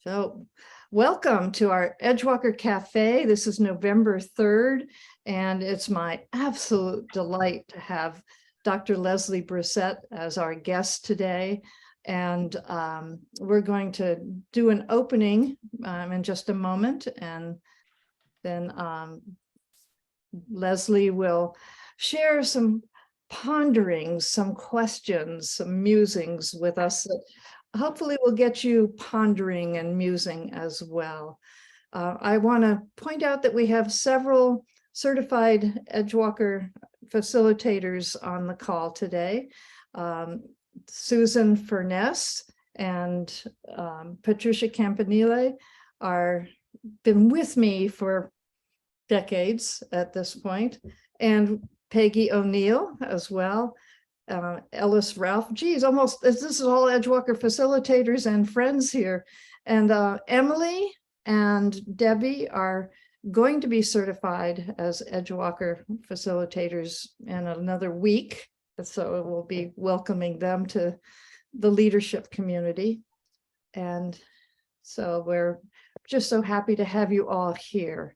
So welcome to our Edgewalker Cafe. This is November 3rd, and it's my absolute delight to have Dr. Leslie Brissette as our guest today. And we're going to do an opening in just a moment, and then Leslie will share some ponderings, some questions, some musings with us that hopefully will get you pondering and musing as well. I want to point out that we have several certified Edgewalker facilitators on the call today. Susan Furness and Patricia Campanile are been with me for decades at this point, and Peggy O'Neill as well. Ellis Ralph, geez, almost this is all Edgewalker facilitators and friends here. And Emily and Debbie are going to be certified as Edgewalker facilitators in another week. So we'll be welcoming them to the leadership community. And so we're just so happy to have you all here.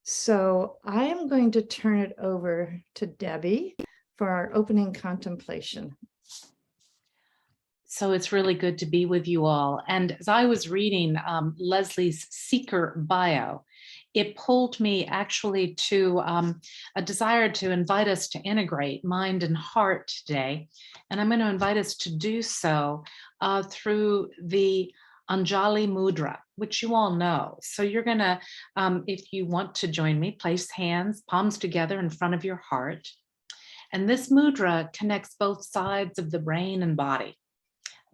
So I am going to turn it over to Debbie for our opening contemplation. So it's really good to be with you all. And as I was reading Leslie's seeker bio, it pulled me actually to a desire to invite us to integrate mind and heart today. And I'm going to invite us to do so through the Anjali Mudra, which you all know. So you're going to, if you want to join me, place hands, palms together in front of your heart. And this mudra connects both sides of the brain and body,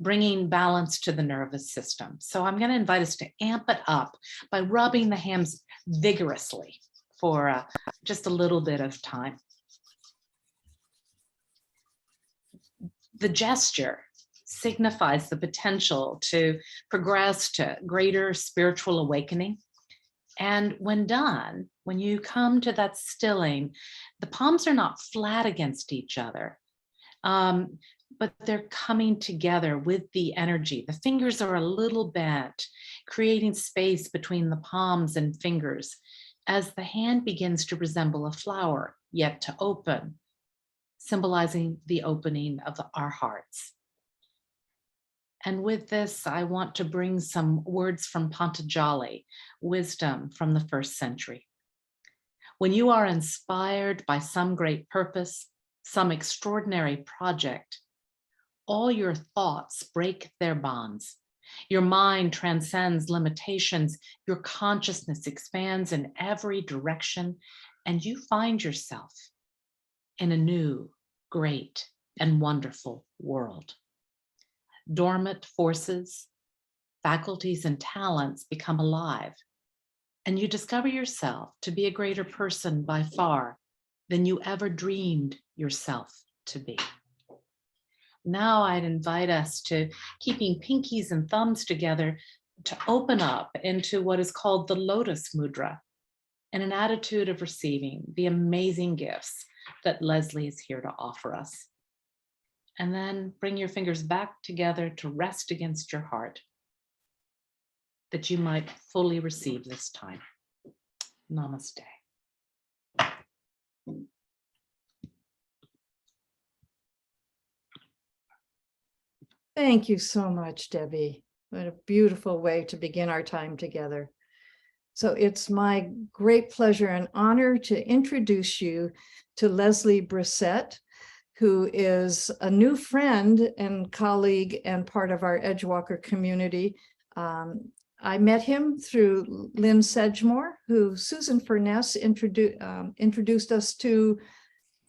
bringing balance to the nervous system. So I'm going to invite us to amp it up by rubbing the hands vigorously for just a little bit of time. The gesture signifies the potential to progress to greater spiritual awakening. And when done, when you come to that stilling, the palms are not flat against each other, but they're coming together with the energy. The fingers are a little bent, creating space between the palms and fingers as the hand begins to resemble a flower yet to open, symbolizing the opening of our hearts. And with this, I want to bring some words from Patanjali, wisdom from the 1st century. When you are inspired by some great purpose, some extraordinary project, all your thoughts break their bonds. Your mind transcends limitations. Your consciousness expands in every direction, and you find yourself in a new, great, and wonderful world. Dormant forces, faculties, and talents become alive, and you discover yourself to be a greater person by far than you ever dreamed yourself to be. Now I'd invite us to, keeping pinkies and thumbs together, to open up into what is called the Lotus Mudra, in an attitude of receiving the amazing gifts that Leslie is here to offer us. And then bring your fingers back together to rest against your heart, that you might fully receive this time. Namaste. Thank you so much, Debbie. What a beautiful way to begin our time together. So it's my great pleasure and honor to introduce you to Leslie Brissette, who is a new friend and colleague and part of our Edgewalker community. I met him through Lynn Sedgmore, who Susan Furness introduced us to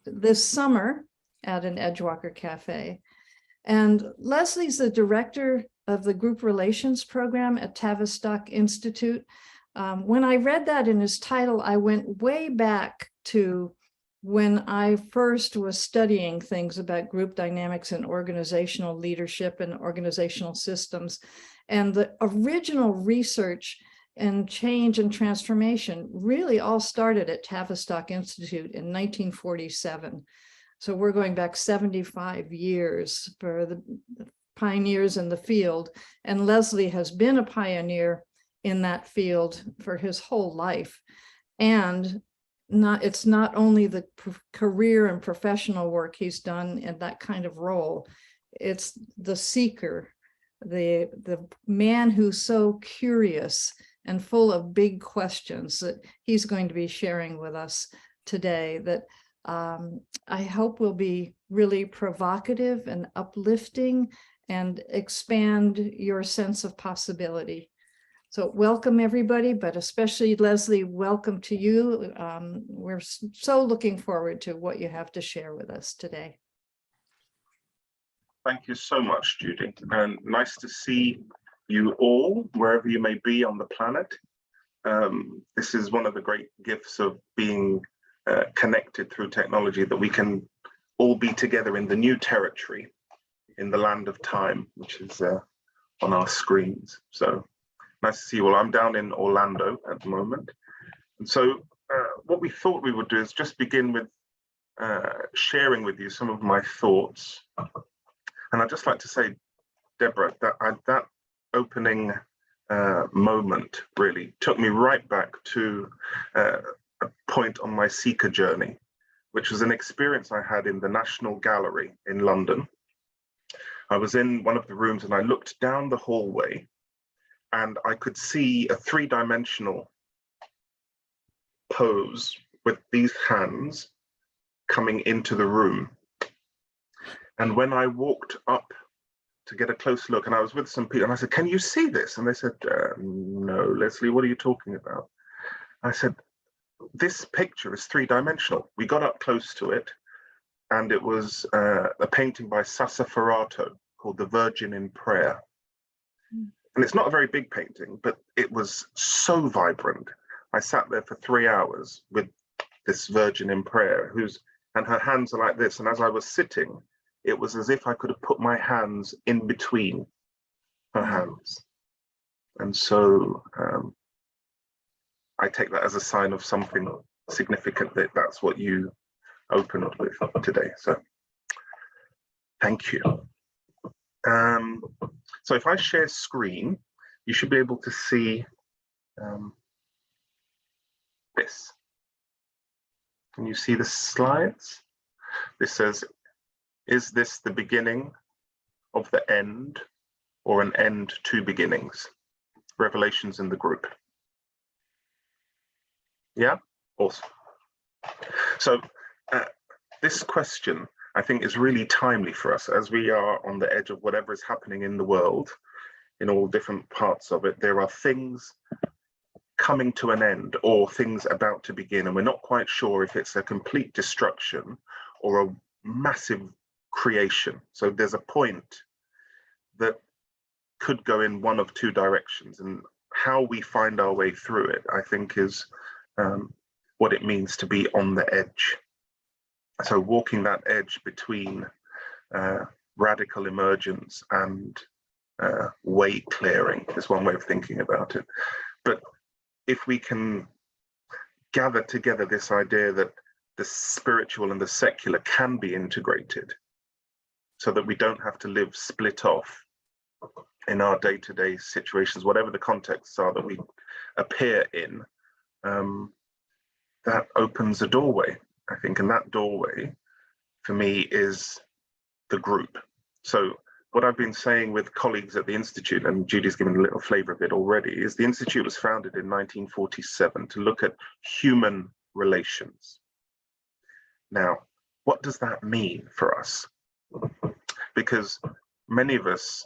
this summer at an Edgewalker Cafe. And Leslie's the director of the group relations program at Tavistock Institute. When I read that in his title, I went way back to when I first was studying things about group dynamics and organizational leadership and organizational systems. And the original research and change and transformation really all started at Tavistock Institute in 1947. So we're going back 75 years for the pioneers in the field. And Leslie has been a pioneer in that field for his whole life. And it's not only the career and professional work he's done in that kind of role, it's the seeker, the man who's so curious and full of big questions that he's going to be sharing with us today, that I hope will be really provocative and uplifting and expand your sense of possibility. So welcome everybody, but especially Leslie, welcome to you. We're so looking forward to what you have to share with us today. Thank you so much, Judi, and nice to see you all, wherever you may be on the planet. This is one of the great gifts of being connected through technology, that we can all be together in the new territory, in the land of time, which is on our screens. So nice to see you all. I'm down in Orlando at the moment. And so what we thought we would do is just begin with sharing with you some of my thoughts. And I'd just like to say, Deborah, that opening moment really took me right back to a point on my seeker journey, which was an experience I had in the National Gallery in London. I was in one of the rooms and I looked down the hallway and I could see a three-dimensional pose with these hands coming into the room. And when I walked up to get a close look, and I was with some people, and I said, "Can you see this?" And they said, "No, Leslie, what are you talking about?" I said, "This picture is three-dimensional." We got up close to it, and it was a painting by Sassoferrato called The Virgin in Prayer. And it's not a very big painting, but it was so vibrant. I sat there for 3 hours with this Virgin in Prayer, and her hands are like this. And as I was sitting, it was as if I could have put my hands in between her hands. And so I take that as a sign of something significant, that that's what you opened with today. So thank you. So if I share screen, you should be able to see this. Can you see the slides? This says, "Is this the beginning of the end, or an end to beginnings?" Revelations in the group. Yeah, awesome. So this question, I think, is really timely for us as we are on the edge of whatever is happening in the world, in all different parts of it. There are things coming to an end or things about to begin, and we're not quite sure if it's a complete destruction or a massive creation. So there's a point that could go in one of two directions, and how we find our way through it, I think, is what it means to be on the edge. So walking that edge between radical emergence and way clearing is one way of thinking about it. But if we can gather together this idea that the spiritual and the secular can be integrated, so that we don't have to live split off in our day-to-day situations, whatever the contexts are that we appear in, that opens a doorway, I think. And that doorway, for me, is the group. So what I've been saying with colleagues at the Institute, and Judy's given a little flavor of it already, is the Institute was founded in 1947 to look at human relations. Now, what does that mean for us? Because many of us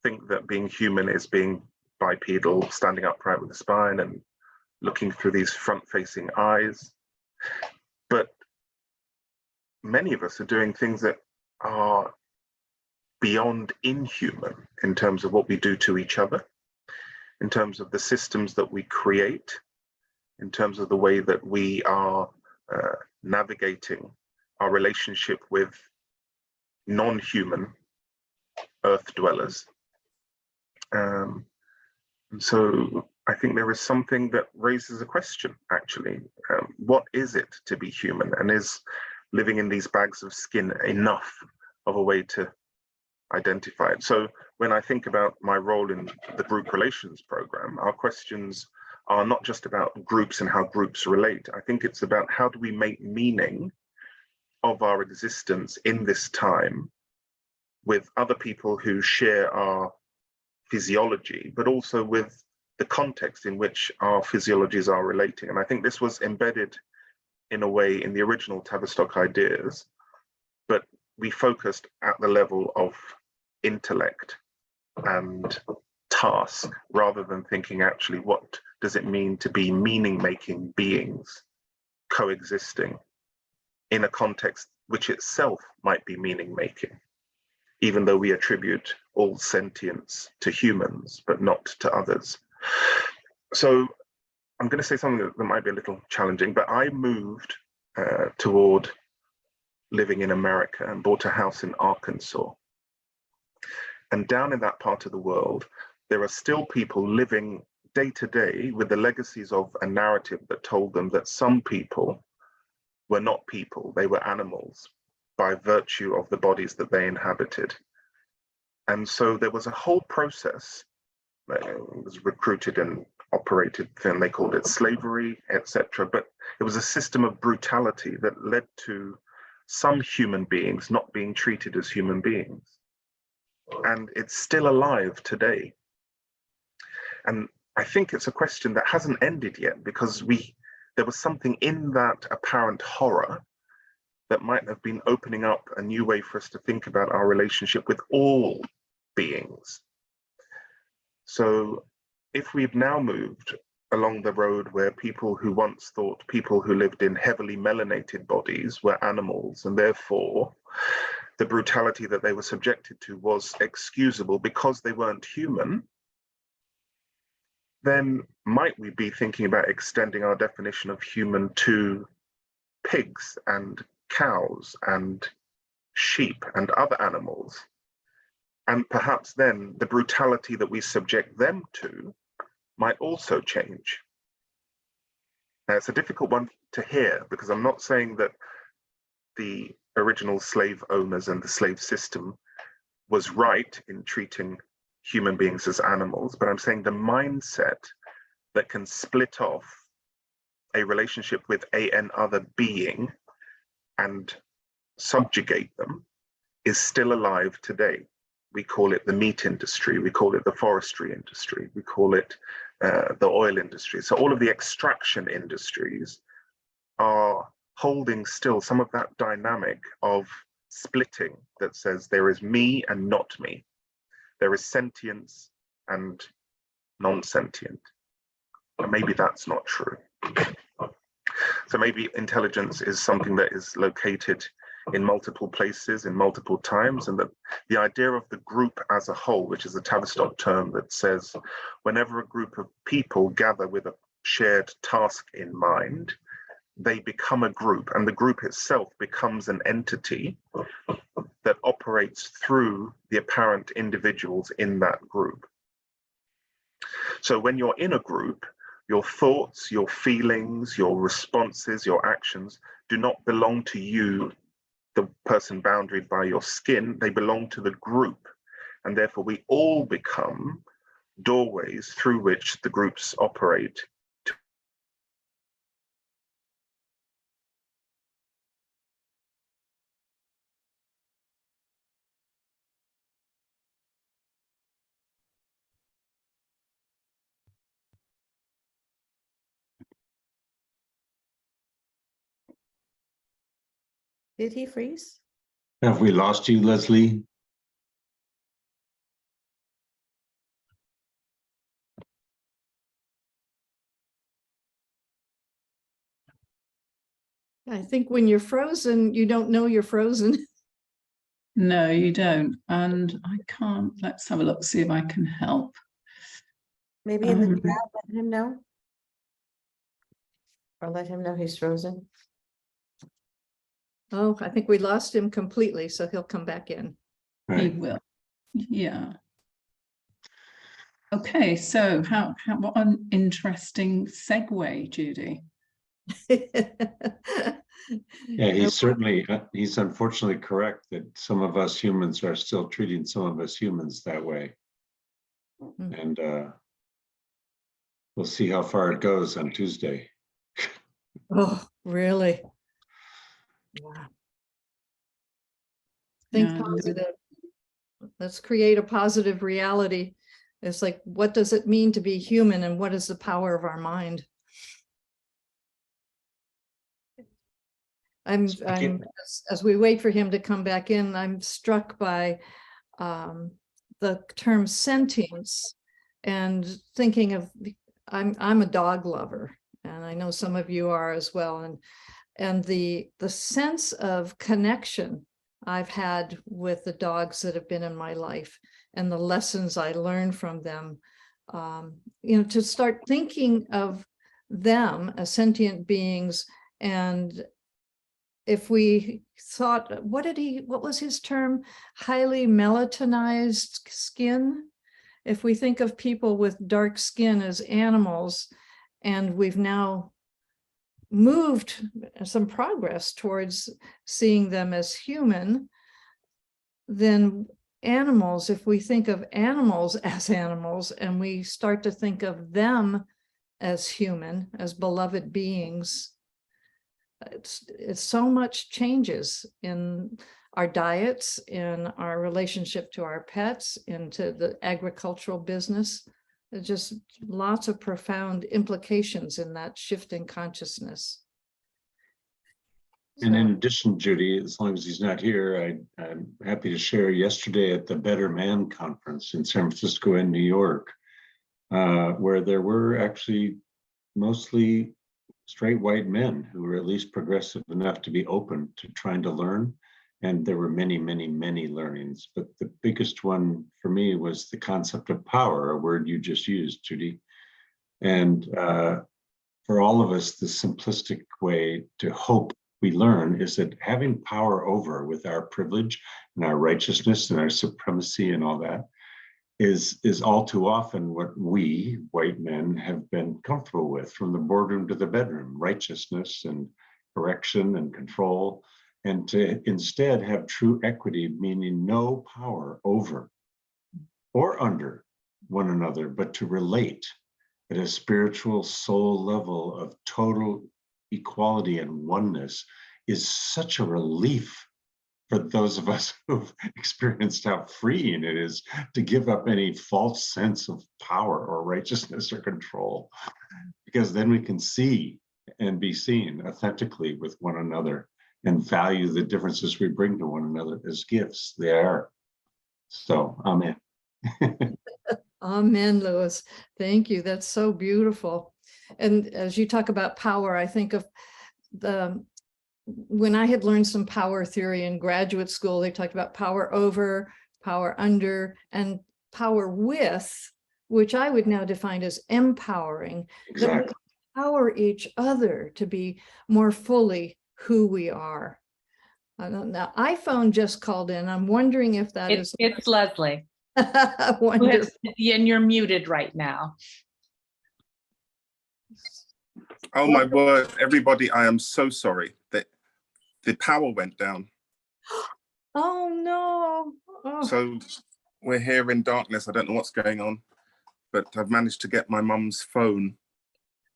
think that being human is being bipedal, standing upright with a spine and looking through these front-facing eyes. But many of us are doing things that are beyond inhuman in terms of what we do to each other, in terms of the systems that we create, in terms of the way that we are navigating our relationship with non-human earth dwellers. And so I think there is something that raises a question, actually. What is it to be human? And is living in these bags of skin enough of a way to identified. So when I think about my role in the group relations program, our questions are not just about groups and how groups relate. I think it's about how do we make meaning of our existence in this time with other people who share our physiology, but also with the context in which our physiologies are relating. And I think this was embedded in a way in the original Tavistock ideas, but we focused at the level of intellect and task rather than thinking actually what does it mean to be meaning-making beings coexisting in a context which itself might be meaning-making, even though we attribute all sentience to humans, but not to others. So I'm going to say something that might be a little challenging, but I moved toward living in America and bought a house in Arkansas. And down in that part of the world, there are still people living day to day with the legacies of a narrative that told them that some people were not people, they were animals by virtue of the bodies that they inhabited. And so there was a whole process that was recruited and operated, and they called it slavery, etc. But it was a system of brutality that led to some human beings not being treated as human beings. And it's still alive today. And I think it's a question that hasn't ended yet, because there was something in that apparent horror that might have been opening up a new way for us to think about our relationship with all beings. So if we've now moved along the road where people who once thought people who lived in heavily melanated bodies were animals, and therefore the brutality that they were subjected to was excusable because they weren't human, then might we be thinking about extending our definition of human to pigs and cows and sheep and other animals? And perhaps then the brutality that we subject them to might also change. Now, it's a difficult one to hear, because I'm not saying that the original slave owners and the slave system was right in treating human beings as animals, but I'm saying the mindset that can split off a relationship with an other being and subjugate them is still alive today. We call it the meat industry, we call it the forestry industry, we call it the oil industry. So all of the extraction industries are holding still some of that dynamic of splitting that says there is me and not me. There is sentience and non-sentient. And maybe that's not true. So maybe intelligence is something that is located in multiple places, in multiple times, and that the idea of the group as a whole, which is a Tavistock term that says whenever a group of people gather with a shared task in mind, they become a group, and the group itself becomes an entity that operates through the apparent individuals in that group. So when you're in a group, your thoughts, your feelings, your responses, your actions do not belong to you, the person boundaried by your skin. They belong to the group, and therefore we all become doorways through which the groups operate. Did he freeze? Have we lost you, Leslie? I think when you're frozen, you don't know you're frozen. No, you don't. And I can't. Let's have a look, see if I can help. Maybe in the chat, let him know. Or let him know he's frozen. Oh, I think we lost him completely, so he'll come back in. He Right. will. Yeah. Okay, so what an interesting segue, Judi. Yeah, he's unfortunately correct that some of us humans are still treating some of us humans that way. Mhm. And we'll see how far it goes on Tuesday. Oh, really? Wow. Think Yeah, positive. Let's create a positive reality. It's like, what does it mean to be human, and what is the power of our mind? As we wait for him to come back in, I'm struck by the term sentience, and thinking of, I'm a dog lover, and I know some of you are as well, and the sense of connection I've had with the dogs that have been in my life, and the lessons I learned from them, to start thinking of them as sentient beings. And if we thought, what was his term? Highly melatonized skin. If we think of people with dark skin as animals, and we've now moved some progress towards seeing them as human, then animals, if we think of animals as animals, and we start to think of them as human, as beloved beings, it's so much changes in our diets, in our relationship to our pets, into the agricultural business. There's just lots of profound implications in that shift in consciousness. And in addition, Judy, as long as he's not here, I'm happy to share yesterday at the Better Man Conference in San Francisco and New York, where there were actually mostly straight white men who were at least progressive enough to be open to trying to learn. And there were many, many, many learnings. But the biggest one for me was the concept of power, a word you just used, Judy. And for all of us, the simplistic way to hope we learn is that having power over with our privilege and our righteousness and our supremacy and all that is all too often what we white men have been comfortable with, from the boardroom to the bedroom: righteousness and correction and control. And to instead have true equity, meaning no power over or under one another, but to relate at a spiritual soul level of total equality and oneness, is such a relief for those of us who've experienced how freeing it is to give up any false sense of power or righteousness or control, because then we can see and be seen authentically with one another and value the differences we bring to one another as gifts they are. So, amen. Amen, Louis. Thank you. That's so beautiful. And as you talk about power, I think of when I had learned some power theory in graduate school, they talked about power over, power under, and power with, which I would now define as empowering. Exactly. That we empower each other to be more fully who we are. Now, iPhone just called in. I'm wondering if that is. It's Leslie. Wonderful. And you're muted right now. Oh my word, everybody, I am so sorry that the power went down. Oh no. Oh. So we're here in darkness. I don't know what's going on, but I've managed to get my mum's phone.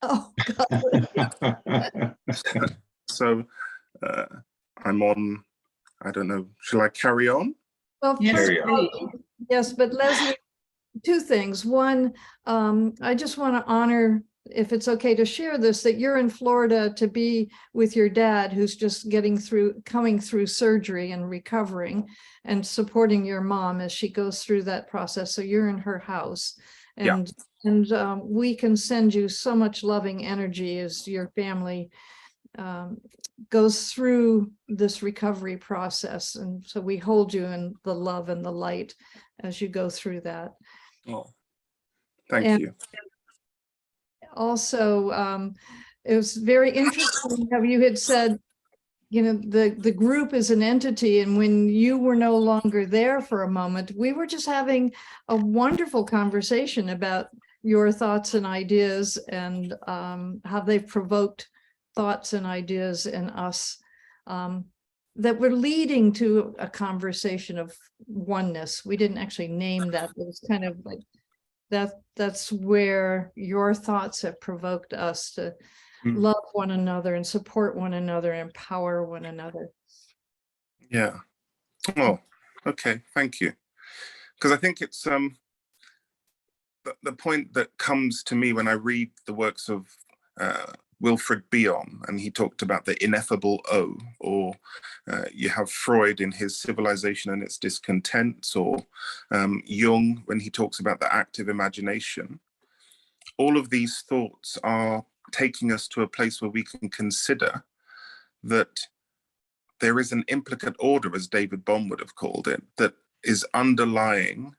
Oh God. So I'm on, I don't know, shall I carry on? Well, Yes, yes, but Leslie, two things. One, I just want to honor, if it's okay to share this, that you're in Florida to be with your dad, who's just coming through surgery and recovering, and supporting your mom as she goes through that process. So you're in her house, and we can send you so much loving energy as your family goes through this recovery process. And so we hold you in the love and the light as you go through that. Oh, thank you. Also, it was very interesting how you had said, the group is an entity, and when you were no longer there for a moment, we were just having a wonderful conversation about your thoughts and ideas, and how they've provoked thoughts and ideas in us that were leading to a conversation of oneness. We didn't actually name that, but it's kind of like that's where your thoughts have provoked us to love one another and support one another, empower one another. Yeah. Oh, okay. Thank you. Because I think it's the point that comes to me when I read the works of Wilfred Bion, and he talked about the ineffable O, or you have Freud in his Civilization and its Discontents, or Jung when he talks about the active imagination. All of these thoughts are taking us to a place where we can consider that there is an implicate order, as David Bohm would have called it, that is underlying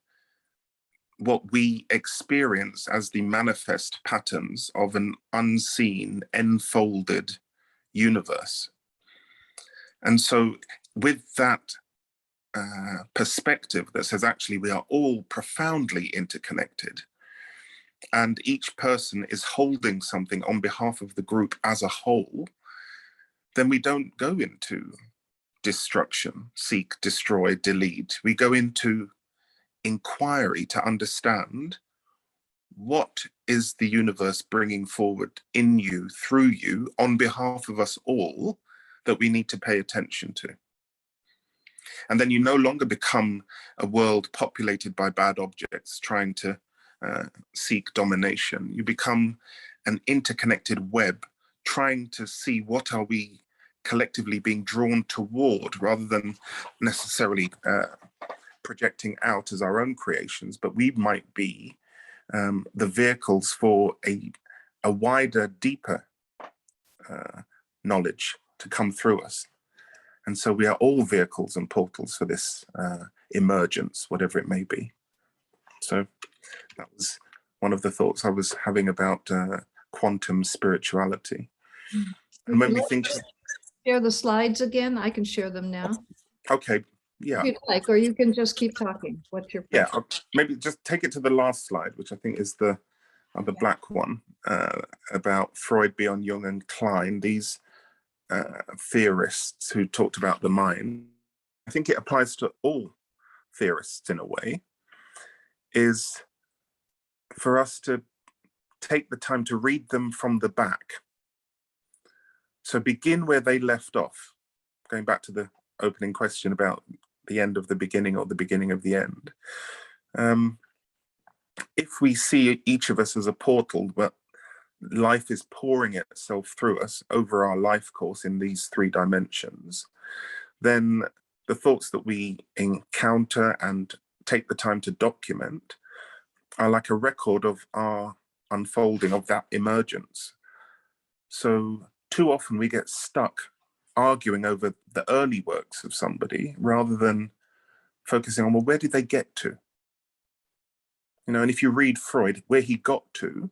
what we experience as the manifest patterns of an unseen, enfolded universe. And so with that perspective that says, actually, we are all profoundly interconnected, and each person is holding something on behalf of the group as a whole, then we don't go into destruction, seek, destroy, delete. We go into inquiry to understand what is the universe bringing forward in you, through you, on behalf of us all, that we need to pay attention to. And then you no longer become a world populated by bad objects trying to seek domination. You become an interconnected web trying to see what are we collectively being drawn toward, rather than necessarily projecting out as our own creations, but we might be the vehicles for a wider, deeper knowledge to come through us. And so we are all vehicles and portals for this emergence, whatever it may be. So that was one of the thoughts I was having about quantum spirituality. And when we think... Share the slides again? I can share them now. Okay, yeah. If you'd like, or you can just keep talking. What's your Yeah, preference? maybe just take it to the last slide, which I think is the black one, about Freud, Bion, Jung, and Klein, these theorists who talked about the mind. I think it applies to all theorists in a way, is for us to take the time to read them from the back. So begin where they left off, going back to the opening question about the end of the beginning or the beginning of the end. If we see each of us as a portal, but life is pouring itself through us over our life course in these 3 dimensions, then the thoughts that we encounter and take the time to document are like a record of our unfolding, of that emergence. So too often we get stuck arguing over the early works of somebody rather than focusing on, well, where did they get to? You know, and if you read Freud, where he got to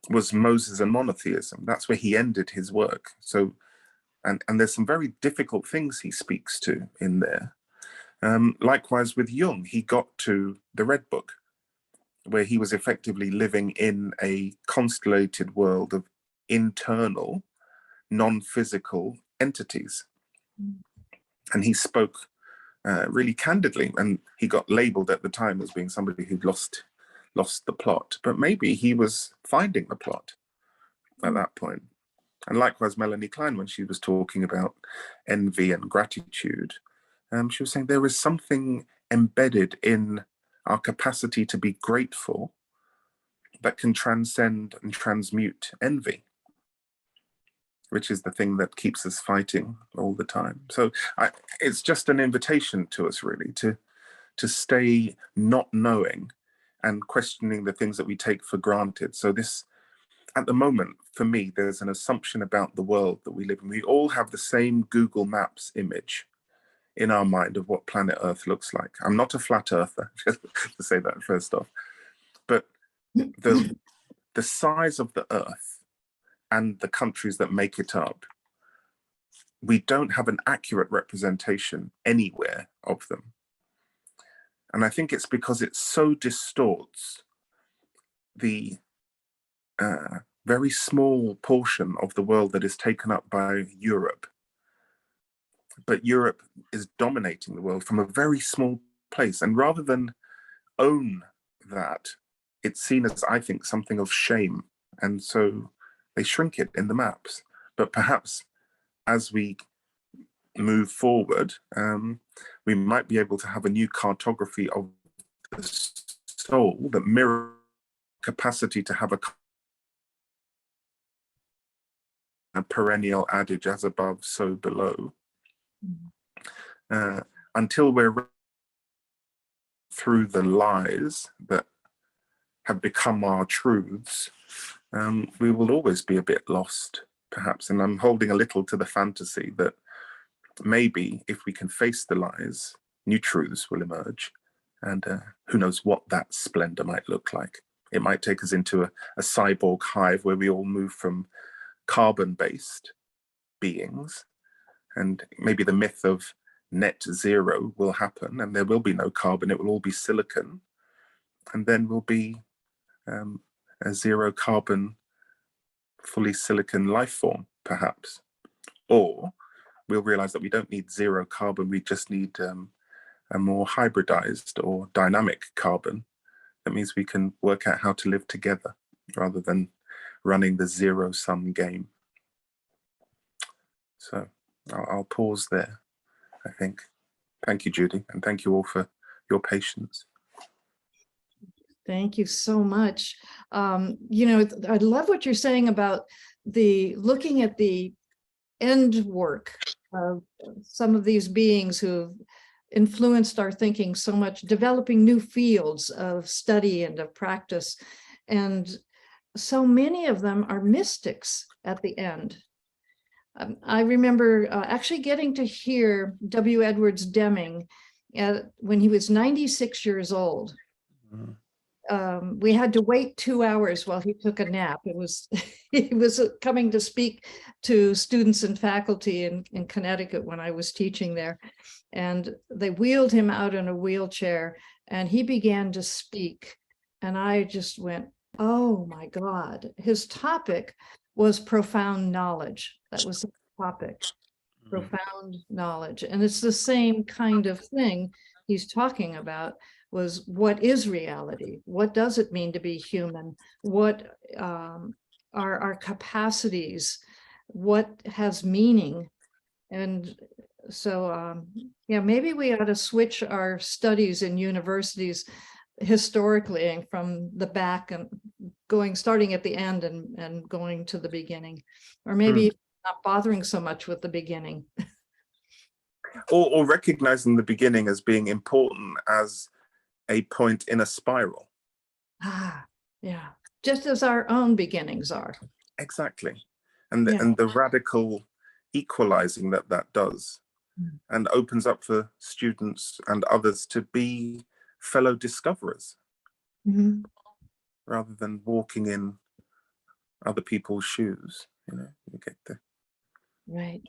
was Moses and monotheism. That's where he ended his work. So, and there's some very difficult things he speaks to in there. Likewise with Jung, he got to the Red Book, where he was effectively living in a constellated world of internal, non-physical entities. And he spoke really candidly, and he got labeled at the time as being somebody who'd lost the plot, but maybe he was finding the plot at that point. And likewise, Melanie Klein, when she was talking about envy and gratitude, she was saying there is something embedded in our capacity to be grateful that can transcend and transmute envy, which is the thing that keeps us fighting all the time. So it's just an invitation to us really to stay not knowing and questioning the things that we take for granted. So this, at the moment, for me, there's an assumption about the world that we live in. We all have the same Google Maps image in our mind of what planet Earth looks like. I'm not a flat earther, just to say that first off. But the size of the Earth and the countries that make it up, we don't have an accurate representation anywhere of them. And I think it's because it so distorts the very small portion of the world that is taken up by Europe. But Europe is dominating the world from a very small place. And rather than own that, it's seen as, I think, something of shame. And so they shrink it in the maps. But perhaps as we move forward, we might be able to have a new cartography of the soul that mirrors capacity to have a perennial adage, as above, so below. Until we're through the lies that have become our truths, we will always be a bit lost, perhaps. And I'm holding a little to the fantasy that maybe if we can face the lies, new truths will emerge. And who knows what that splendor might look like. It might take us into a cyborg hive where we all move from carbon-based beings, and maybe the myth of net zero will happen, and there will be no carbon, it will all be silicon, and then we'll be a zero carbon, fully silicon life form, perhaps. Or we'll realize that we don't need zero carbon, we just need a more hybridized or dynamic carbon. That means we can work out how to live together rather than running the zero-sum game. So I'll pause there, I think. Thank you, Judi, and thank you all for your patience. Thank you so much. You know, I love what you're saying about looking at the end work of some of these beings who've influenced our thinking so much, developing new fields of study and of practice. And so many of them are mystics at the end. I remember actually getting to hear W. Edwards Deming when he was 96 years old. We had to wait 2 hours while he took a nap. It was he was coming to speak to students and faculty in Connecticut when I was teaching there. And they wheeled him out in a wheelchair and he began to speak. And I just went, oh my God. His topic was profound knowledge. That was the topic, profound knowledge. And it's the same kind of thing he's talking about. Was what is reality? What does it mean to be human? What are our capacities? What has meaning? And so, yeah, maybe we ought to switch our studies in universities historically and from the back and starting at the end and going to the beginning, or maybe not bothering so much with the beginning. Or recognizing the beginning as being important as a point in a spiral. Yeah, just as our own beginnings are. Exactly. And the radical equalizing that does, and opens up for students and others to be fellow discoverers, rather than walking in other people's shoes. You know, you get there. Right.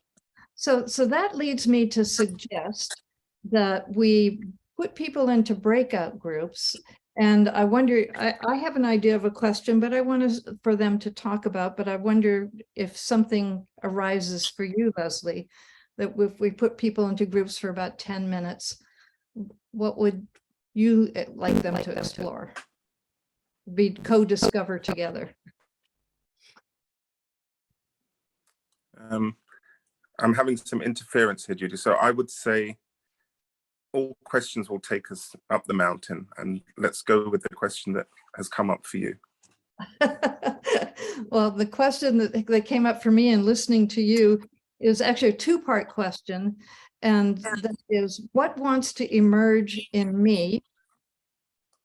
So that leads me to suggest that we put people into breakout groups. And I wonder, I have an idea of a question, but I want for them to talk about, but I wonder if something arises for you, Leslie, that if we put people into groups for about 10 minutes, what would you like them to explore? Be co-discover together. I'm having some interference here, Judi. So I would say all questions will take us up the mountain, and let's go with the question that has come up for you. Well, the question that came up for me in listening to you is actually a two-part question. And that is, what wants to emerge in me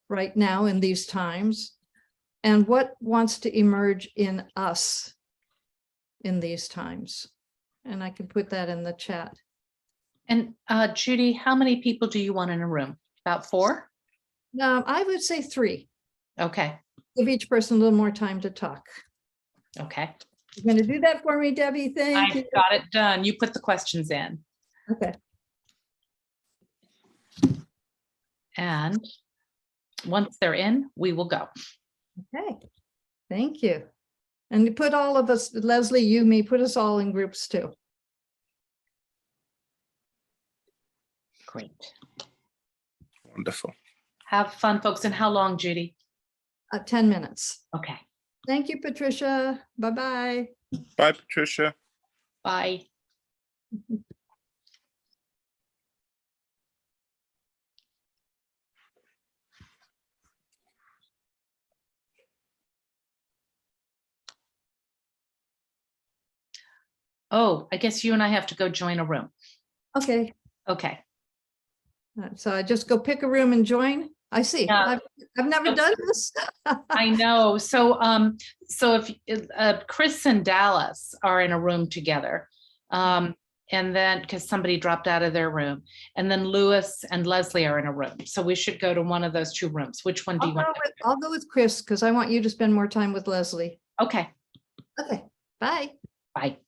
right now in these times? And what wants to emerge in us in these times? And I can put that in the chat. And Judi, how many people do you want in a room? About 4? I would say 3. Okay. Give each person a little more time to talk. Okay. You're going to do that for me, Debbie. Thank you. Got it done. You put the questions in. Okay. And once they're in, we will go. Okay. Thank you. And you put all of us, Leslie, you, me, put us all in groups too. Great. Wonderful. Have fun, folks. And how long, Judy? 10 minutes. Okay. Thank you, Patricia. Bye-bye. Bye, Patricia. Bye. Oh, I guess you and I have to go join a room. Okay, Okay. so I just go pick a room and join. I see. Yeah. I've never done this. I know. So, so if Chris and Dallas are in a room together, and then because somebody dropped out of their room, and then Lewis and Leslie are in a room, so we should go to one of those two rooms. Which one do you want? I'll go with Chris because I want you to spend more time with Leslie. Okay. Okay, bye. Bye.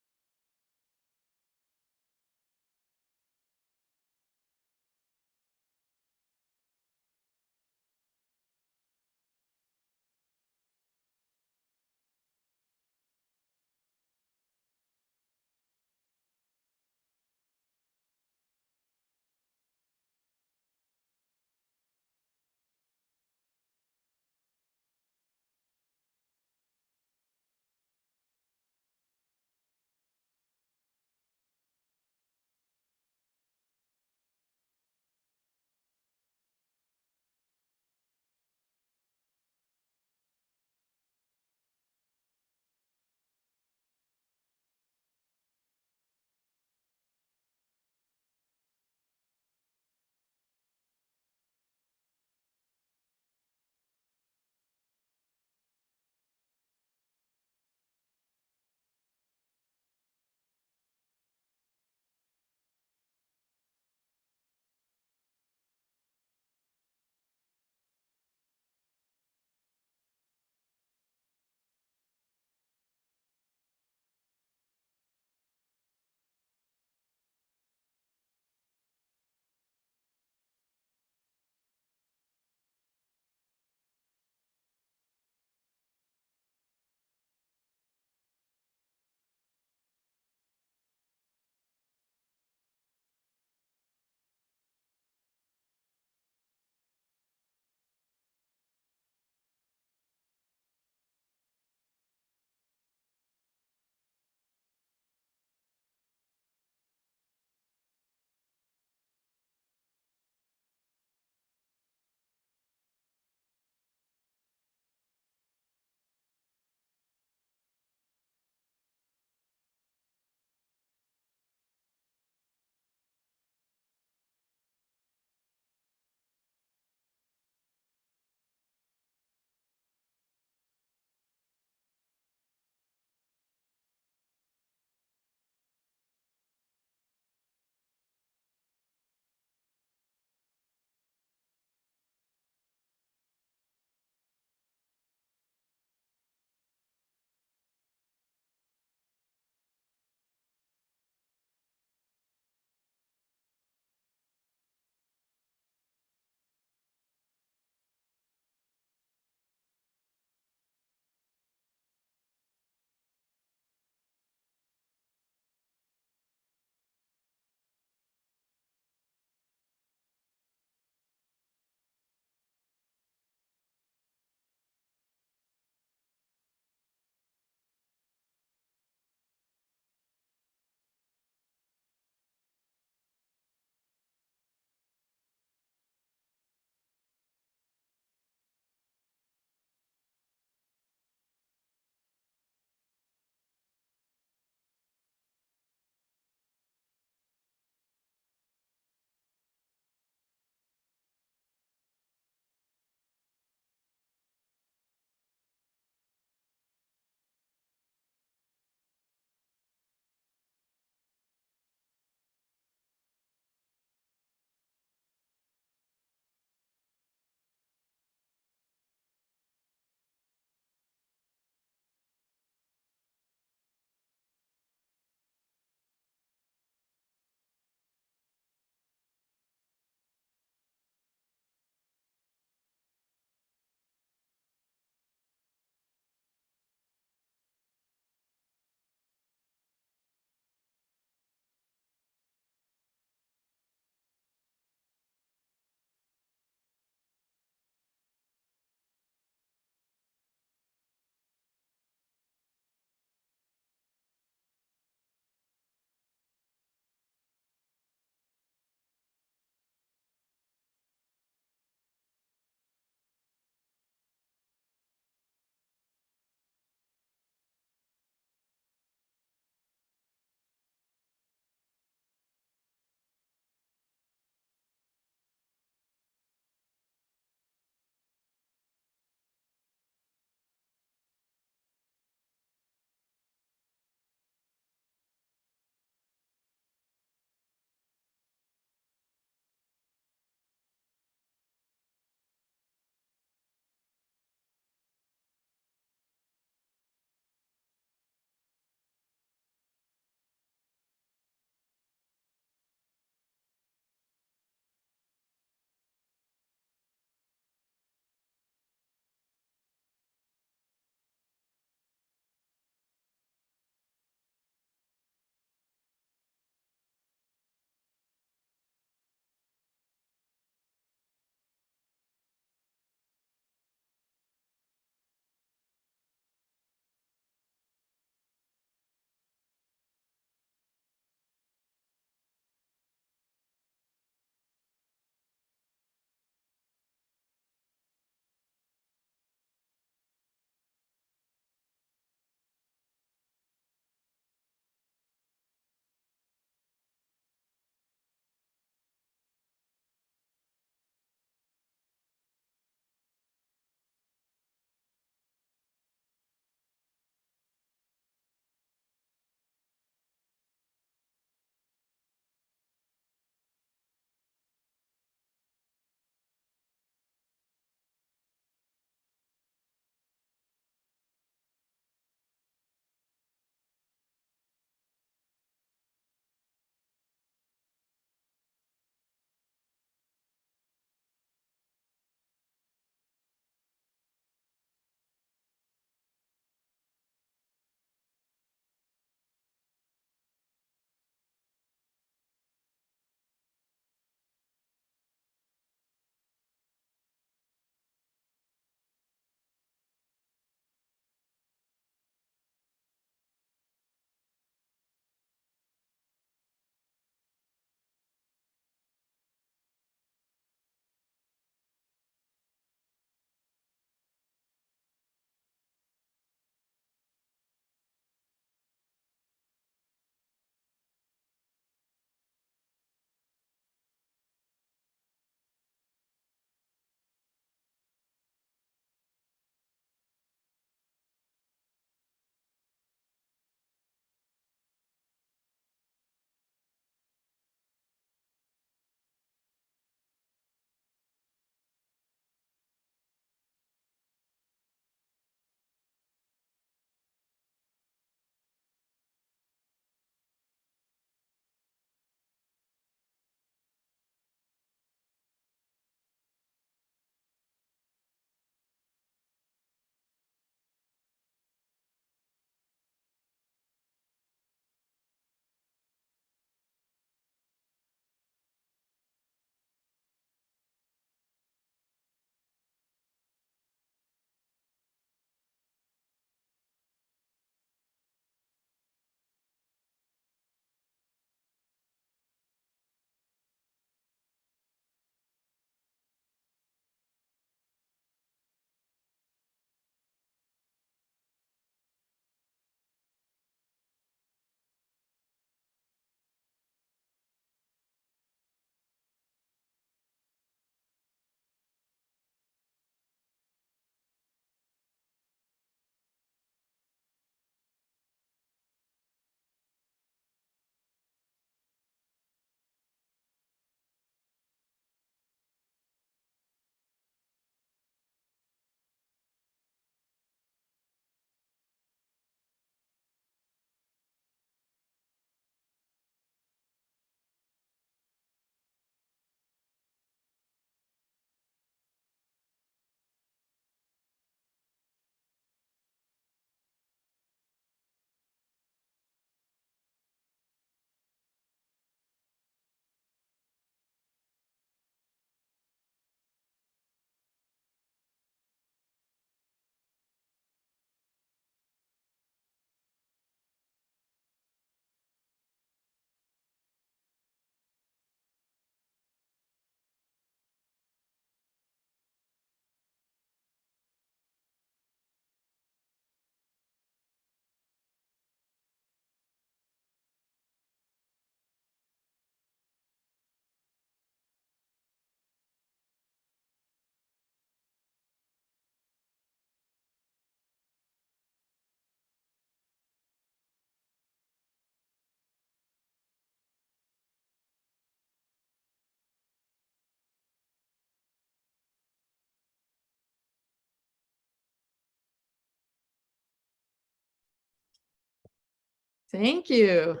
Thank you.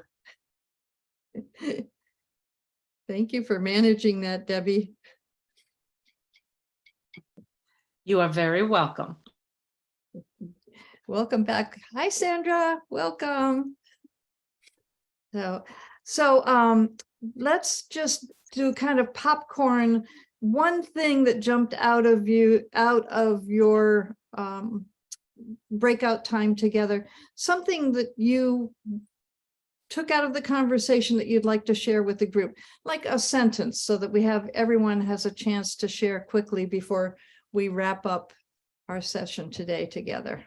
Thank you for managing that, Debbie. You are very welcome. Welcome back. Hi, Sandra. Welcome. So let's just do kind of popcorn. One thing that jumped out of your breakout time together, something that you took out of the conversation that you'd like to share with the group, like a sentence, so that everyone has a chance to share quickly before we wrap up our session today together.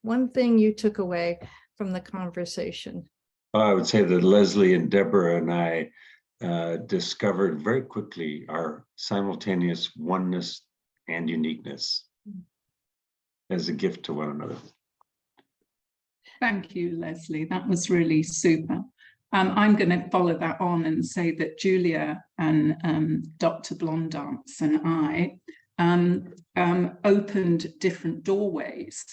One thing you took away from the conversation. I would say that Leslie and Deborah and I discovered very quickly our simultaneous oneness and uniqueness as a gift to one another. Thank you, Leslie. That was really super. I'm going to follow that on and say that Julia and Dr. Blondance and I opened different doorways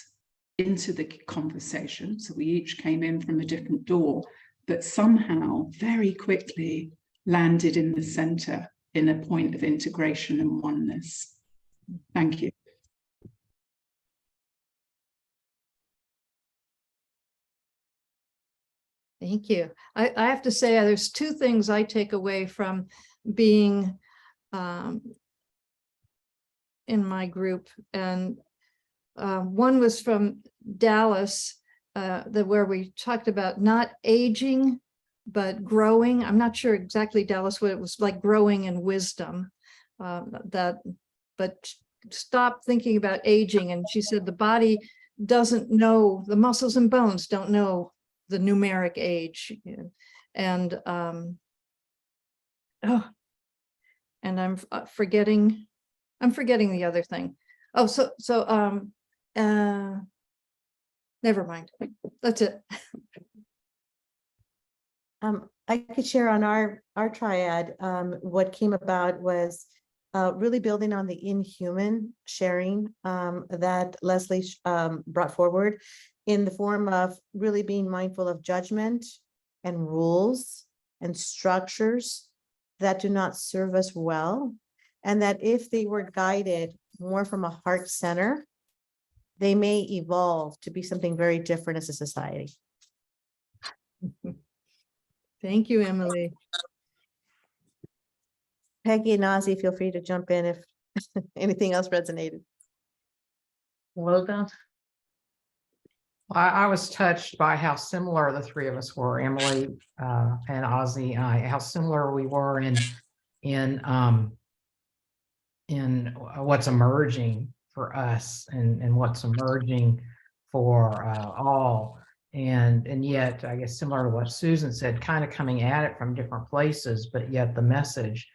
into the conversation. So we each came in from a different door, but somehow very quickly landed in the center in a point of integration and oneness. Thank you. Thank you. I have to say, there's two things I take away from being in my group. And one was from Dallas, where we talked about not aging, but growing. I'm not sure exactly, Dallas, what it was like, growing in wisdom. But stop thinking about aging. And she said the body doesn't know, the muscles and bones don't know the numeric age. And and I'm forgetting the other thing. Oh, never mind. That's it. I could share on our triad. What came about was really building on the inhuman sharing that Leslie brought forward, in the form of really being mindful of judgment and rules and structures that do not serve us well, and that if they were guided more from a heart center, they may evolve to be something very different as a society. Thank you, Emily. Peggy and Ozzy, feel free to jump in if anything else resonated. Well done. I was touched by how similar the three of us were, Emily and Ozzy and I, how similar we were in what's emerging for us and what's emerging for all. And yet, I guess similar to what Susan said, kind of coming at it from different places, but yet the message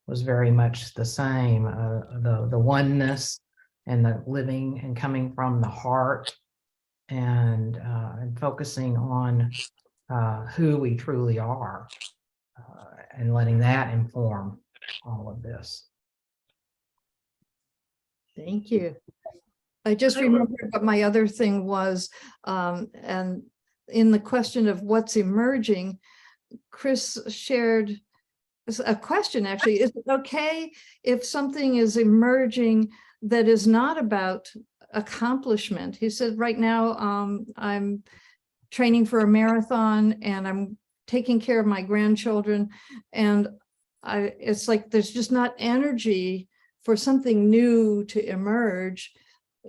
was very much the same, the oneness and the living and coming from the heart, and focusing on who we truly are, and letting that inform all of this. Thank you. I just remembered what my other thing was, and in the question of what's emerging, Chris shared a question, actually. Is it okay if something is emerging that is not about accomplishment? He said, right now, I'm training for a marathon and I'm taking care of my grandchildren. And it's like, there's just not energy for something new to emerge.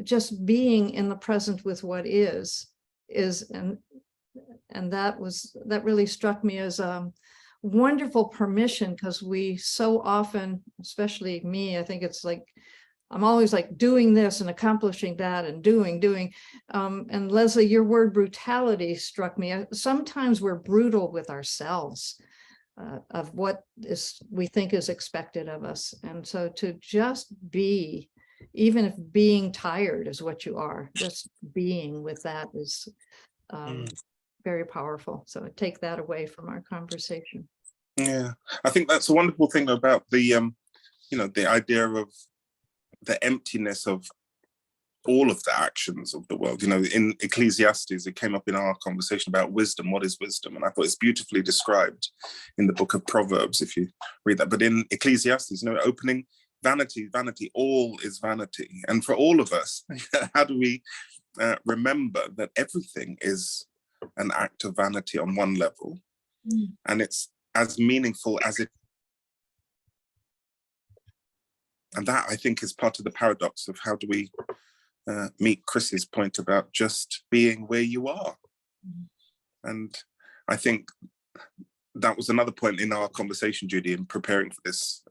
Just being in the present with what is, and that really struck me as a wonderful permission, because we so often, especially me, I think it's like, I'm always like doing this and accomplishing that and doing. And Leslie, your word brutality struck me. Sometimes we're brutal with ourselves of what we think is expected of us. And so to just be, even if being tired is what you are, just being with that is very powerful. So take that away from our conversation. Yeah, I think that's a wonderful thing about the, the idea of the emptiness of all of the actions of the world. You know, in Ecclesiastes, it came up in our conversation about wisdom. What is wisdom? And I thought it's beautifully described in the book of Proverbs, if you read that. But in Ecclesiastes, you know, opening, vanity, vanity, all is vanity. And for all of us, how do we remember that everything is an act of vanity on one level, and it's as meaningful as it. And that, I think, is part of the paradox of how do we meet Chris's point about just being where you are. And I think that was another point in our conversation, Judi, in preparing for this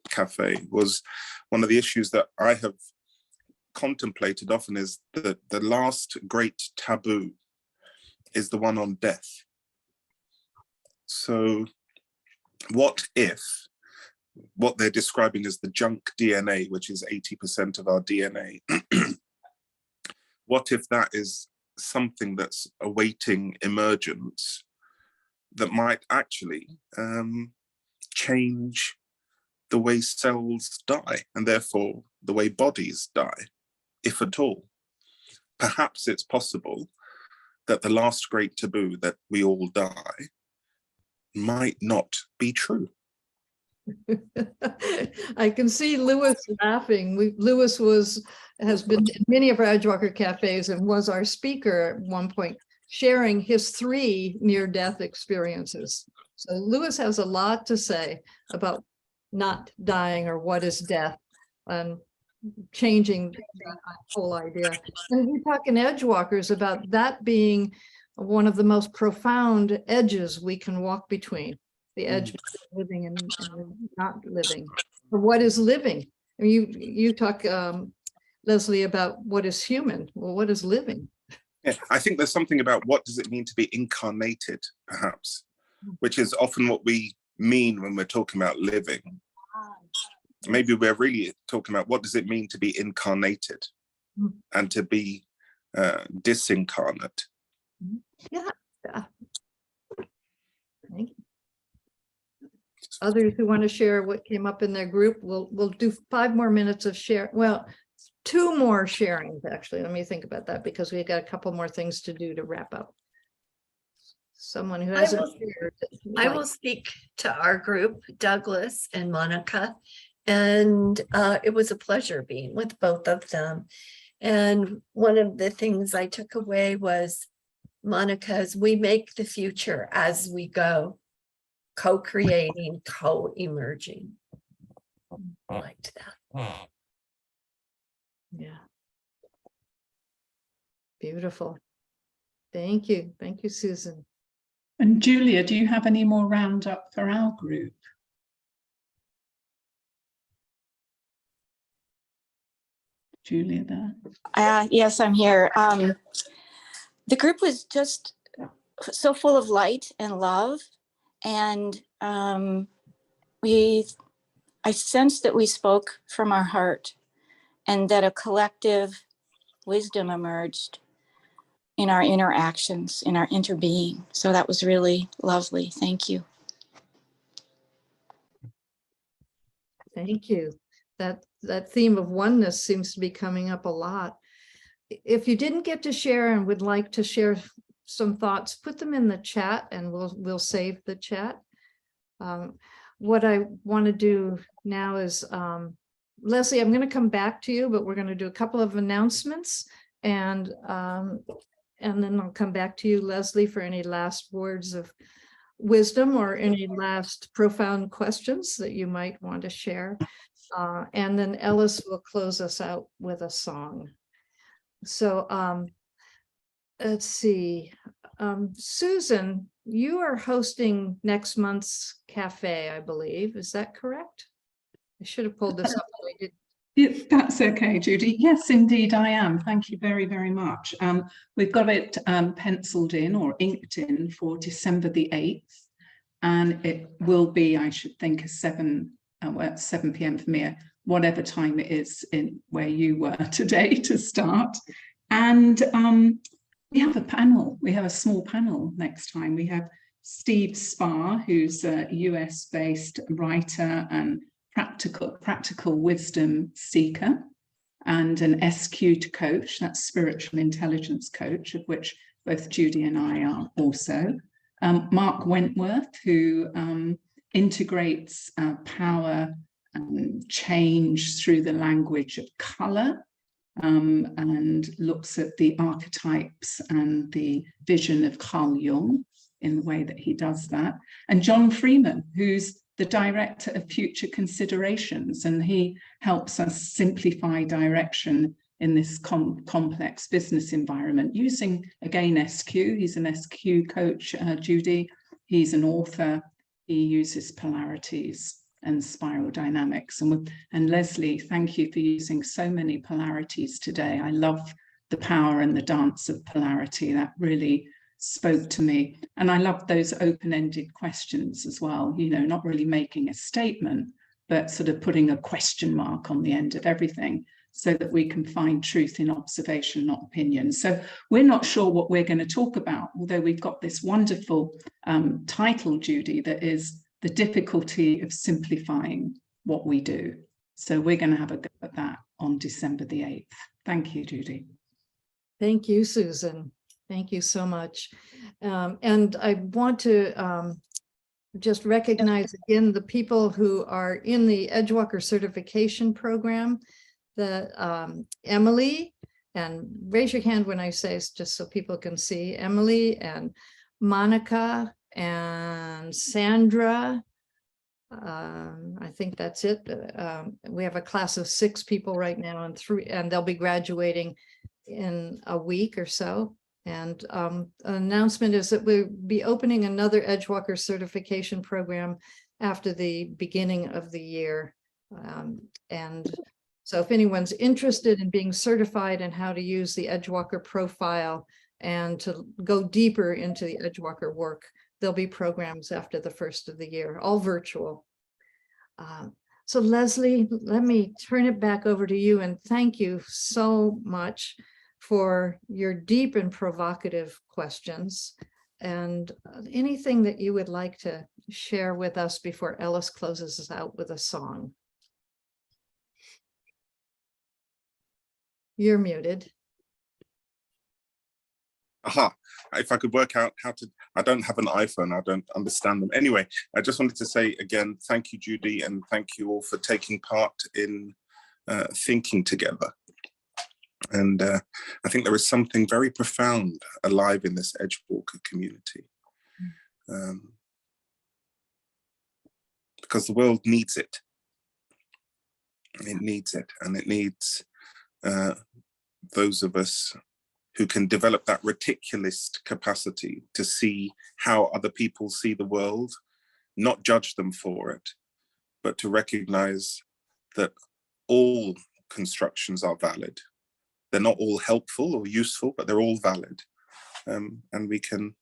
cafe, was one of the issues that I have contemplated often is that the last great taboo is the one on death. So what if what they're describing as the junk DNA, which is 80% of our DNA, what if that is something that's awaiting emergence that might actually change the way cells die, and therefore the way bodies die, if at all? Perhaps it's possible that the last great taboo, that we all die, might not be true. I can see Lewis laughing. Lewis has been in many of our Edgewalker cafes and was our speaker at one point, sharing his 3 near-death experiences. So Lewis has a lot to say about not dying or what is death and changing that whole idea. And we talk in Edgewalkers about that being one of the most profound edges we can walk between. The edge between living and not living. Or what is living? I mean, you talk, Leslie, about what is human. Well, what is living? Yeah, I think there's something about what does it mean to be incarnated, perhaps, which is often what we mean when we're talking about living. Maybe we're really talking about what does it mean to be incarnated and to be disincarnate. Yeah. Thank you. Others who want to share what came up in their group, we'll do 5 more minutes of share. Well, 2 more sharings, actually. Let me think about that, because we got a couple more things to do to wrap up. Someone who hasn't shared. I will speak to our group, Douglas and Monica, and it was a pleasure being with both of them. And one of the things I took away was Monica's, we make the future as we go, co-creating, co-emerging. I liked that. Yeah. Beautiful. Thank you. Thank you, Susan. And Julia, do you have any more roundup for our group? Julia there? Yes, I'm here. The group was just so full of light and love. And I sensed that we spoke from our heart and that a collective wisdom emerged in our interactions, in our interbeing. So that was really lovely. Thank you. Thank you. That theme of oneness seems to be coming up a lot. If you didn't get to share and would like to share some thoughts, put them in the chat and we'll save the chat. What I want to do now is, Leslie, I'm going to come back to you, but we're going to do a couple of announcements, and then I'll come back to you, Leslie, for any last words of wisdom or any last profound questions that you might want to share. And then Ellis will close us out with a song. So let's see. Susan, you are hosting next month's cafe, I believe. Is that correct? I should have pulled this up. I did. Yeah, that's okay, Judi. Yes, indeed, I am. Thank you very, very much. We've got it penciled in or inked in for December the 8th, and it will be, I should think, 7 p.m. for me, whatever time it is in where you were today to start. And we have a panel. We have a small panel next time. We have Steve Sparr, who's a US-based writer and practical wisdom seeker. and an SQ coach, that's spiritual intelligence coach, of which both Judi and I are also. Mark Wentworth, who integrates power and change through the language of colour, and looks at the archetypes and the vision of Carl Jung in the way that he does that. And John Freeman, who's the director of Future Considerations, and he helps us simplify direction in this complex business environment using, again, SQ. He's an SQ coach, Judi. He's an author. He uses polarities and spiral dynamics. And Leslie, thank you for using so many polarities today. I love the power and the dance of polarity. That really spoke to me. And I love those open-ended questions as well, you know, not really making a statement, but sort of putting a question mark on the end of everything so that we can find truth in observation, not opinion. So we're not sure what we're going to talk about, although we've got this wonderful title, Judi, that is the difficulty of simplifying what we do. So we're going to have a go at that on December the 8th. Thank you, Judi. Thank you, Susan. Thank you so much. And I want to just recognize again the people who are in the Edgewalker certification program, that Emily, and raise your hand when I say it's just so people can see, Emily and Monica and Sandra. I think that's it. We have a class of 6 people right now, and they'll be graduating in a week or so. And an announcement is that we'll be opening another Edgewalker certification program after the beginning of the year. And so if anyone's interested in being certified in how to use the Edgewalker profile and to go deeper into the Edgewalker work, there'll be programs after the first of the year, all virtual. So Leslie, let me turn it back over to you, and thank you so much for your deep and provocative questions, and anything that you would like to share with us before Ellis closes us out with a song. You're muted. Aha, if I could work out how to, I don't have an iPhone, I don't understand them. Anyway, I just wanted to say again, thank you, Judi, and thank you all for taking part in thinking together. And I think there is something very profound alive in this Edgewalker community. Because the world needs it. It needs it, and it needs those of us who can develop that reticulist capacity to see how other people see the world, not judge them for it, but to recognize that all constructions are valid. They're not all helpful or useful, but they're all valid. And we can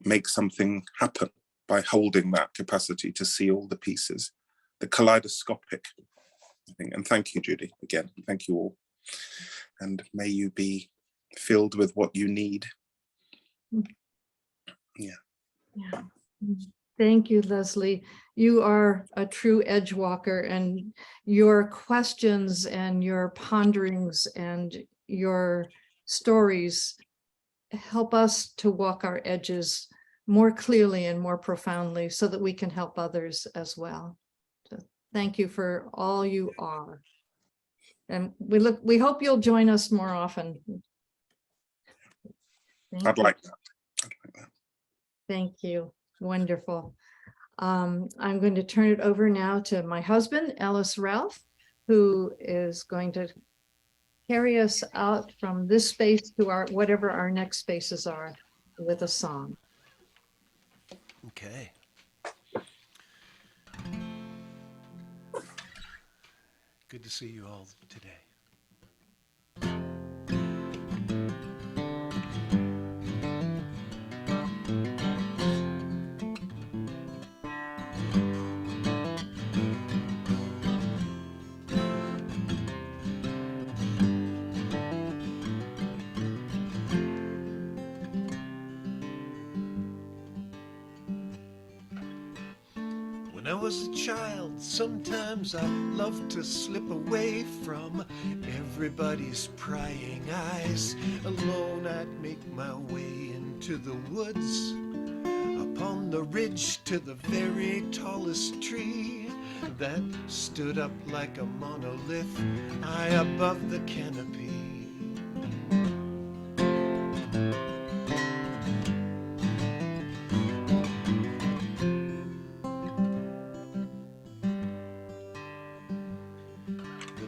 make something happen by holding that capacity to see all the pieces, the kaleidoscopic thing. And thank you, Judi, again, thank you all. And may you be filled with what you need. Yeah. Thank you, Leslie. You are a true Edgewalker, and your questions and your ponderings and your stories help us to walk our edges more clearly and more profoundly so that we can help others as well. So thank you for all you are. And we hope you'll join us more often. I'd like that. Thank you. Wonderful. I'm going to turn it over now to my husband, Ellis Ralph, who is going to carry us out from this space to our whatever our next spaces are with a song. Okay. Good to see you all today. When I was a child, sometimes I loved to slip away from everybody's prying eyes. Alone I'd make my way into the woods, upon the ridge to the very tallest tree that stood up like a monolith high above the canopy.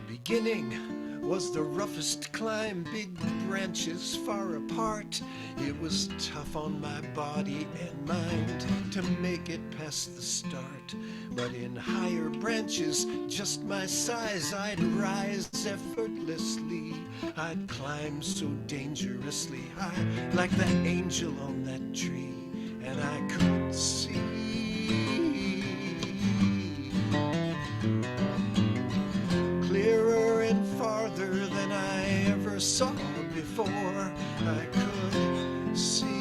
Beginning was the roughest climb, big branches far apart. It was tough on my body and mind to make it past the start. But in higher branches, just my size, I'd rise effortlessly. I'd climb so dangerously high, like the angel on that tree, and I could see clearer and farther than I ever saw before. I could see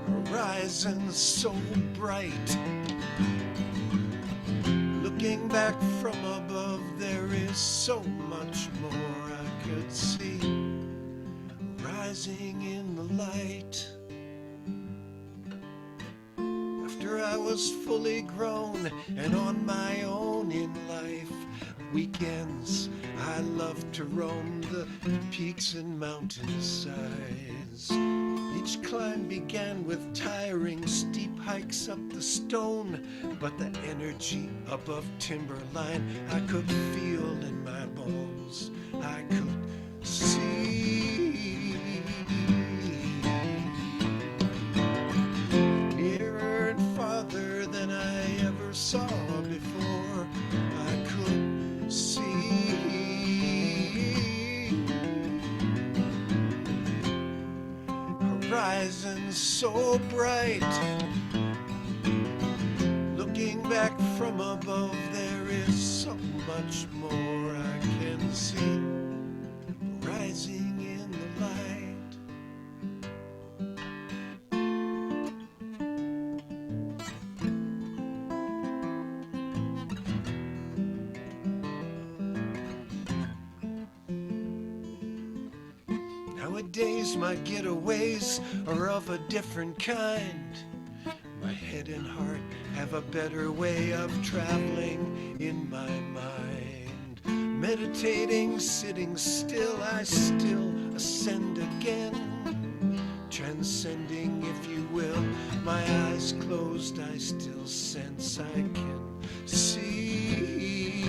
horizons so bright. Looking back from above, there is so much more I could see rising in the light. After I was fully grown and on my own in life, weekends I loved to roam the peaks and mountainsides. Each climb began with tiring steep hikes up the stone, but the energy above timberline I could feel in my bones. I could see nearer and farther than I ever saw before. I could see horizons so bright. Looking back from above, there is so much more I can see rising in the light. Nowadays my getaways are of a different kind. My head and heart have a better way of traveling in my mind. Meditating, sitting still, I still ascend again. Transcending, if you will, my eyes closed, I still sense I can see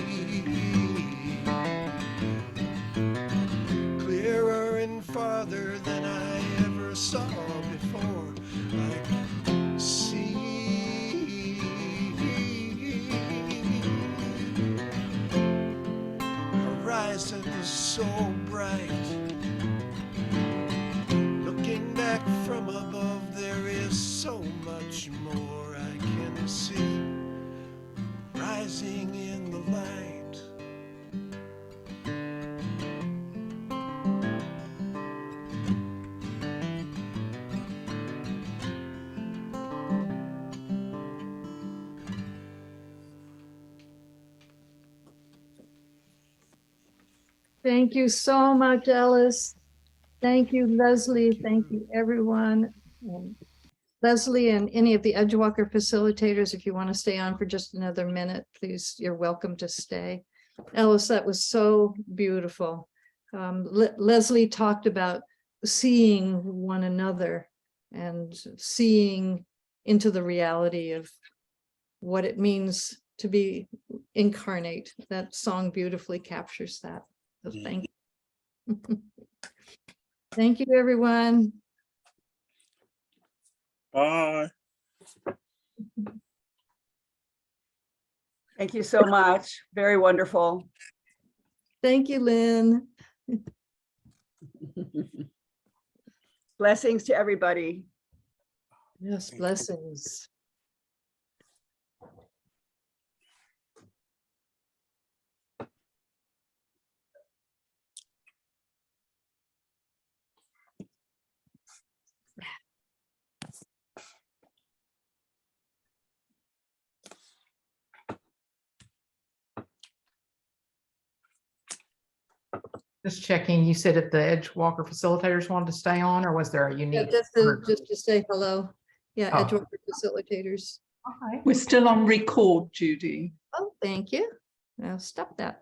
clearer and farther than I ever saw before. I can see horizons so bright. Looking back from above, there is so much more I can see rising in the light. Thank you so much, Ellis. Thank you, Leslie. Thank you, everyone. Leslie and any of the Edgewalker facilitators, if you want to stay on for just another minute, please, you're welcome to stay. Ellis, that was so beautiful. Leslie talked about seeing one another and seeing into the reality of what it means to be incarnate. That song beautifully captures that. So thank you. Thank you, everyone. Bye. Thank you so much. Very wonderful. Thank you, Lynn. Blessings to everybody. Yes, blessings. Just checking, you said that the Edgewalker facilitators wanted to stay on, or was there a Yeah, unique? just to say hello. Yeah, Oh. Edgewalker facilitators. Okay. We're still on record, Judy. Oh, thank you. Now stop that.